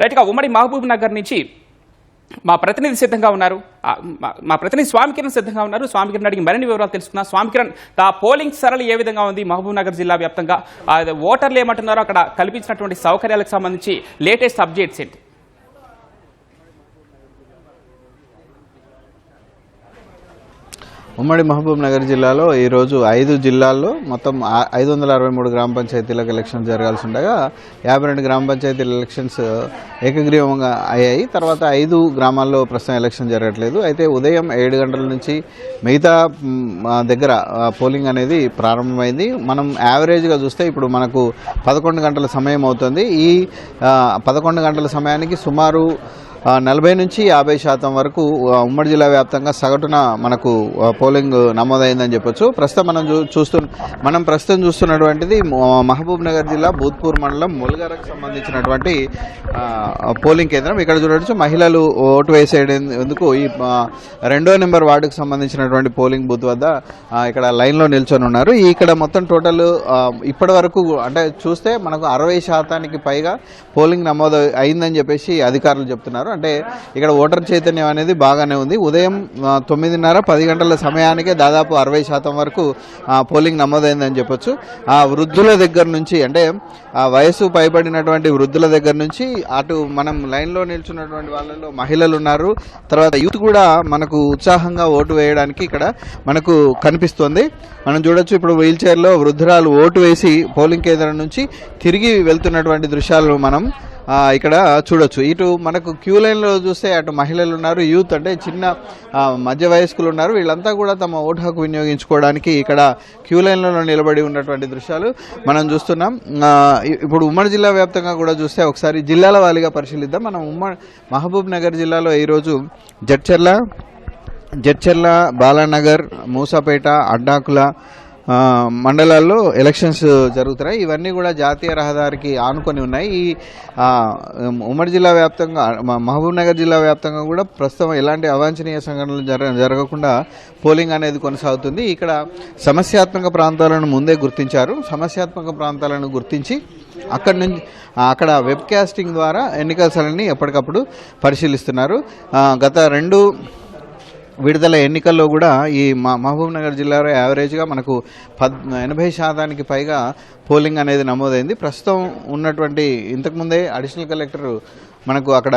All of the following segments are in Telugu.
రైట్గా ఉమ్మడి మహబూబ్ నగర్ నుంచి మా ప్రతినిధి సిద్ధంగా ఉన్నారు. మా ప్రతినిధి స్వామికిరణ్ సిద్ధంగా ఉన్నారు. స్వామికిరణ్ అడిగి మరిన్ని వివరాలు తెలుసుకున్నాం. స్వామికిరణ్, పోలింగ్ సరళి ఏ విధంగా ఉంది మహబూబ్ నగర్ జిల్లా వ్యాప్తంగా? ఓటర్లు ఏమంటున్నారో, అక్కడ కల్పించినటువంటి సౌకర్యాలకు సంబంధించి లేటెస్ట్ అప్డేట్స్ ఏంటి? ఉమ్మడి మహబూబ్ నగర్ జిల్లాలో ఈరోజు 5 జిల్లాల్లో మొత్తం 563 గ్రామ పంచాయతీలకు ఎలక్షన్ జరగాల్సి ఉండగా 52 గ్రామ పంచాయతీల ఎలక్షన్స్ ఏకగ్రీవంగా అయ్యాయి. తర్వాత 5 గ్రామాల్లో ప్రస్తుతం ఎలక్షన్ జరగట్లేదు. అయితే ఉదయం 7 గంటల నుంచి మిగతా దగ్గర పోలింగ్ అనేది ప్రారంభమైంది. మనం యావరేజ్గా చూస్తే ఇప్పుడు మనకు 11 గంటల సమయం అవుతుంది. ఈ 11 గంటల సమయానికి సుమారు 40 నుంచి 50% వరకు ఉమ్మడి జిల్లా వ్యాప్తంగా సగటున మనకు పోలింగ్ నమోదైందని చెప్పొచ్చు. ప్రస్తుతం మనం ప్రస్తుతం చూస్తున్నటువంటిది మహబూబ్ నగర్ జిల్లా భూత్పూర్ మండలం ముల్గరకు సంబంధించినటువంటి పోలింగ్ కేంద్రం. ఇక్కడ చూడవచ్చు మహిళలు ఓటు వేసేందుకు ఈ 2వ నెంబర్ వార్డుకు సంబంధించినటువంటి పోలింగ్ బూత్ వద్ద ఇక్కడ లైన్లో నిల్చొని ఉన్నారు. ఇక్కడ మొత్తం టోటల్ ఇప్పటి వరకు అంటే చూస్తే మనకు 60% పైగా పోలింగ్ నమోదు అయిందని చెప్పేసి అధికారులు చెప్తున్నారు. అంటే ఇక్కడ ఓటర్ చైతన్యం అనేది బాగానే ఉంది. ఉదయం 9:30-10 గంటల సమయానికే దాదాపు 60% వరకు పోలింగ్ నమోదైందని చెప్పొచ్చు. ఆ వృద్ధుల దగ్గర నుంచి అంటే ఆ వయసు పైబడినటువంటి వృద్ధుల దగ్గర నుంచి అటు మనం లైన్లో నిల్చున్నటువంటి వాళ్ళలో మహిళలు ఉన్నారు. తర్వాత యూత్ కూడా మనకు ఉత్సాహంగా ఓటు వేయడానికి ఇక్కడ మనకు కనిపిస్తుంది. మనం చూడొచ్చు ఇప్పుడు వీల్ చైర్లో వృద్ధురాలు ఓటు వేసి పోలింగ్ కేంద్రం నుంచి తిరిగి వెళ్తున్నటువంటి దృశ్యాలు మనం ఇక్కడ చూడొచ్చు. ఇటు మనకు క్యూ లైన్లో చూస్తే అటు మహిళలు ఉన్నారు, యూత్ అంటే చిన్న మధ్య వయస్కులు ఉన్నారు. వీళ్ళంతా కూడా తమ ఓటు హక్కు వినియోగించుకోవడానికి ఇక్కడ క్యూ లైన్లలో నిలబడి ఉన్నటువంటి దృశ్యాలు మనం చూస్తున్నాం. ఇప్పుడు ఉమ్మడి జిల్లా వ్యాప్తంగా కూడా చూస్తే ఒకసారి జిల్లాల వారీగా పరిశీలిద్దాం. మనం మహబూబ్ నగర్ జిల్లాలో ఈరోజు జడ్చర్ల, బాలానగర్, మూసాపేట, అడ్డాకుల మండలాల్లో ఎలక్షన్స్ జరుగుతున్నాయి. ఇవన్నీ కూడా జాతీయ రహదారికి ఆనుకొని ఉన్నాయి. ఈ ఉమ్మడి జిల్లా వ్యాప్తంగా మహబూబ్ నగర్ జిల్లా వ్యాప్తంగా కూడా ప్రస్తుతం ఎలాంటి అవాంఛనీయ సంఘటనలు జరగకుండా పోలింగ్ అనేది కొనసాగుతుంది. ఇక్కడ సమస్యాత్మక ప్రాంతాలను ముందే గుర్తించారు. సమస్యాత్మక ప్రాంతాలను గుర్తించి అక్కడ వెబ్ కాస్టింగ్ ద్వారా ఎన్నికల సరళిని ఎప్పటికప్పుడు పరిశీలిస్తున్నారు. గత 2 విడుదల ఎన్నికల్లో కూడా ఈ మహబూబ్ నగర్ జిల్లాలో యావరేజ్గా మనకు 80% పైగా పోలింగ్ అనేది నమోదైంది. ప్రస్తుతం ఉన్నటువంటి ఇంతకుముందే అడిషనల్ కలెక్టర్ మనకు అక్కడ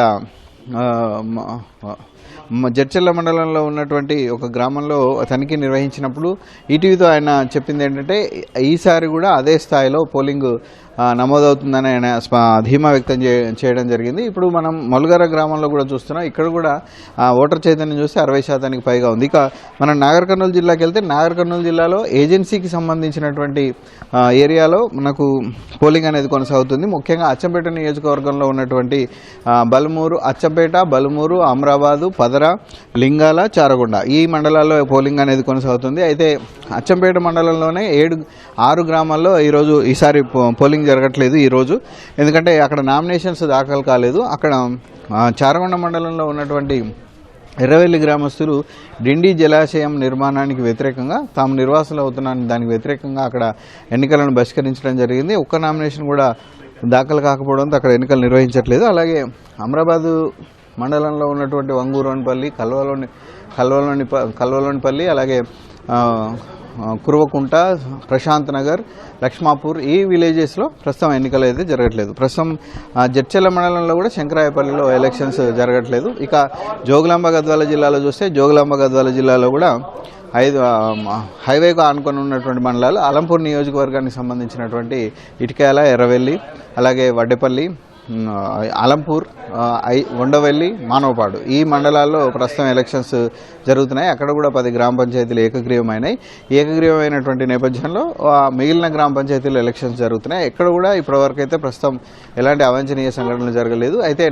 జడ్చర్ల మండలంలో ఉన్నటువంటి ఒక గ్రామంలో తనిఖీ నిర్వహించినప్పుడు ఈటీవీతో ఆయన చెప్పింది ఏంటంటే ఈసారి కూడా అదే స్థాయిలో పోలింగ్ నమోదవుతుందని ఆయన ధీమా వ్యక్తం చేయడం జరిగింది. ఇప్పుడు మనం మొల్గర గ్రామంలో కూడా చూస్తున్నాం. ఇక్కడ కూడా ఓటర్ చైతన్యం చూస్తే 60% పైగా ఉంది. ఇక మనం నాగర్ కర్నూలు జిల్లాకి వెళ్తే నాగర్ కర్నూలు జిల్లాలో ఏజెన్సీకి సంబంధించినటువంటి ఏరియాలో మనకు పోలింగ్ అనేది కొనసాగుతుంది. ముఖ్యంగా అచ్చంపేట నియోజకవర్గంలో ఉన్నటువంటి అచ్చంపేట, బలుమూరు, అమరాబాదు, పదర, లింగాల, చారగొండ ఈ మండలాల్లో పోలింగ్ అనేది కొనసాగుతుంది. అయితే అచ్చంపేట మండలంలోనే 6 గ్రామాల్లో ఈసారి పోలింగ్ జరగట్లేదు ఈరోజు. ఎందుకంటే అక్కడ నామినేషన్స్ దాఖలు కాలేదు. అక్కడ చారగొండ మండలంలో ఉన్నటువంటి ఎర్రవెల్లి గ్రామస్తులు డిండి జలాశయం నిర్మాణానికి వ్యతిరేకంగా తాము నిర్వాసులు అవుతున్నారని దానికి వ్యతిరేకంగా అక్కడ ఎన్నికలను బహిష్కరించడం జరిగింది. ఒక్క నామినేషన్ కూడా దాఖలు కాకపోవడంతో అక్కడ ఎన్నికలు నిర్వహించట్లేదు. అలాగే అమరాబాదు మండలంలో ఉన్నటువంటి వంగూరోనిపల్లి, కల్వలోనిపల్లి, అలాగే కురవకుంట, ప్రశాంత్ నగర్, లక్ష్మాపూర్ ఈ విలేజెస్లో ప్రస్తుతం ఎన్నికలు అయితే జరగట్లేదు. ప్రస్తుతం జడ్చర్ల మండలంలో కూడా శంకరాయపల్లిలో ఎలక్షన్స్ జరగట్లేదు. ఇక జోగులాంబ గద్వాల జిల్లాలో చూస్తే జోగులాంబ గద్వాల జిల్లాలో కూడా 5 హైవేకు ఆనుకొని ఉన్నటువంటి మండలాలు అలంపూర్ నియోజకవర్గానికి సంబంధించినటువంటి ఇటికాల, ఎర్రవెల్లి, అలాగే వడ్డేపల్లి, అలంపూర్, ఉండవెల్లి, మానవపాడు ఈ మండలాల్లో ప్రస్తుతం ఎలక్షన్స్ జరుగుతున్నాయి. అక్కడ కూడా 10 గ్రామ పంచాయతీలు ఏకగ్రీవమైనాయి. ఏకగ్రీవమైనటువంటి నేపథ్యంలో మిగిలిన గ్రామ పంచాయతీలు ఎలక్షన్స్ జరుగుతున్నాయి. ఎక్కడ కూడా ఇప్పటివరకు అయితే ప్రస్తుతం ఎలాంటి అవాంఛనీయ సంఘటనలు జరగలేదు. అయితే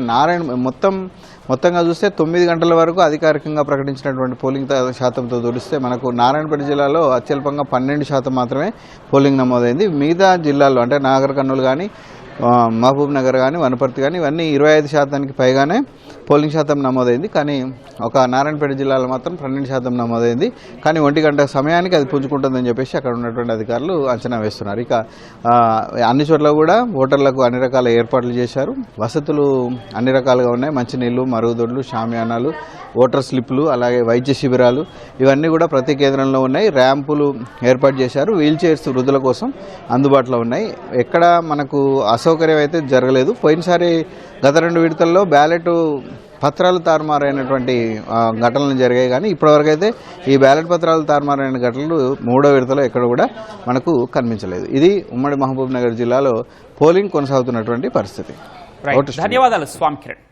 మొత్తంగా చూస్తే 9 గంటల వరకు అధికారికంగా ప్రకటించినటువంటి పోలింగ్ శాతంతో పోలిస్తే మనకు నారాయణపేట జిల్లాలో అత్యల్పంగా 12% మాత్రమే పోలింగ్ నమోదైంది. మిగతా జిల్లాల్లో అంటే నాగర్ కర్నూలు కానీ, మహబూబ్ నగర్ కానీ వనపర్తి కానీ ఇవన్నీ 25% పైగానే పోలింగ్ శాతం నమోదైంది. కానీ ఒక నారాయణపేట జిల్లాలో మాత్రం 12% నమోదైంది. కానీ 1 గంట సమయానికి అది పుంజుకుంటుందని చెప్పేసి అక్కడ ఉన్నటువంటి అధికారులు అంచనా వేస్తున్నారు. ఇక అన్ని చోట్ల కూడా ఓటర్లకు అన్ని రకాల ఏర్పాట్లు చేశారు. వసతులు అన్ని రకాలుగా ఉన్నాయి. మంచినీళ్లు, మరుగుదొడ్లు, షామియానాలు, ఓటర్ స్లిప్లు, అలాగే వైద్య శిబిరాలు ఇవన్నీ కూడా ప్రతి కేంద్రంలో ఉన్నాయి. ర్యాంపులు ఏర్పాటు చేశారు. వీల్ చైర్స్ వృద్ధుల కోసం అందుబాటులో ఉన్నాయి. ఎక్కడ మనకు అసౌకర్యం అయితే జరగలేదు. పోయినసారి గత 2 విడతల్లో బ్యాలెట్ పత్రాలు తారుమారైనటువంటి ఘటనలు జరిగాయి. కానీ ఇప్పటివరకు అయితే ఈ బ్యాలెట్ పత్రాలు తారుమారైన ఘటనలు 3వ విడతలో ఎక్కడ కూడా మనకు కనిపించలేదు. ఇది ఉమ్మడి మహబూబ్ నగర్ జిల్లాలో పోలింగ్ కొనసాగుతున్నటువంటి పరిస్థితి. ధన్యవాదాలు స్వామి కిరణ్.